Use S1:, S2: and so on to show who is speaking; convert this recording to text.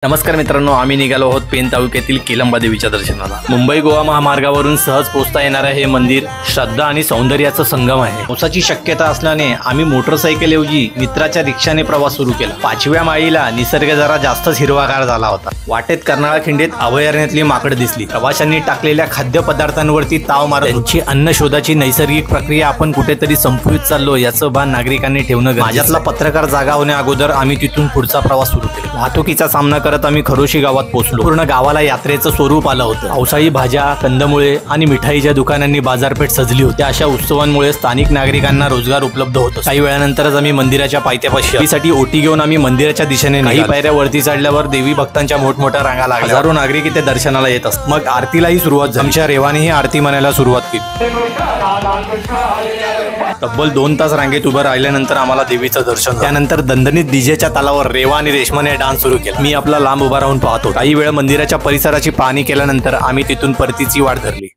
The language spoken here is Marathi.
S1: नमस्कार मित्रांनो, आम्ही निघालो आहोत पेन तालुक्यातील किलंबा देवीच्या दर्शनाला। मुंबई गोवा महामार्गावरून सहज पोहोचता येणारे हे मंदिर श्रद्धा आणि सौंदर्याचा संगम आहे। पावसाची शक्यता असल्याने आम्ही मोटरसायकलऐवजी मित्राच्या रिक्षाने प्रवास सुरू केला। 5व्या माळीला निसर्ग जरा जास्तच हिरवागार झाला होता। वाटेत कर्नाळा खिंडीत अभयारण्यातली माकड दिसली। प्रवाशांनी टाकलेल्या खाद्यपदार्थांवरती ताव मारत त्यांची अन्न शोधाची नैसर्गिक प्रक्रिया आपण कुठेतरी संपवित चाललो याचं भान नागरिकांनी ठेवणं गरजेचं आहे। माझ्यातला पत्रकार जागा होण्या अगोदर आम्ही तिथून पुढचा प्रवास सुरू केला। वाहतुकीचा सामना करत आम्ही खरोशी गावात पोहोचलो। पूर्ण गावाला यात्रेचं स्वरूप आलं होतं। पावसाळी भाज्या, कंदमुळे आणि मिठाईच्या दुकानांनी बाजारपेठ सजली होती। अशा उत्सवांमुळे स्थानिक नागरिकांना रोजगार उपलब्ध होतो। काही वेळानंतरच आम्ही मंदिराच्या पायथ्यापाशी ओटी घेऊन आम्ही मंदिराच्या दिशेने काही पायऱ्या वरती चढल्यावर देवी भक्तांच्या मोठमोठ्या रांगा लागल्या। हजारो नागरिक इथे दर्शनाला येत असतात। मग आरतीलाही सुरुवात झाली। आमच्या रेवानेही आरती म्हणायला सुरुवात केली। तब्बल 2 तास रांगेत उभं राहिल्यानंतर आम्हाला देवीचं दर्शन। त्यानंतर दणदणीत डीजेच्या तालावर रेवा आणि रेशमाने डान्स सुरू केला। मी आपला लांब उभा राहून पाहतो। काही वेळ मंदिराच्या परिसराची पाहणी केल्यानंतर आम्ही तिथून परतीची वाट धरली।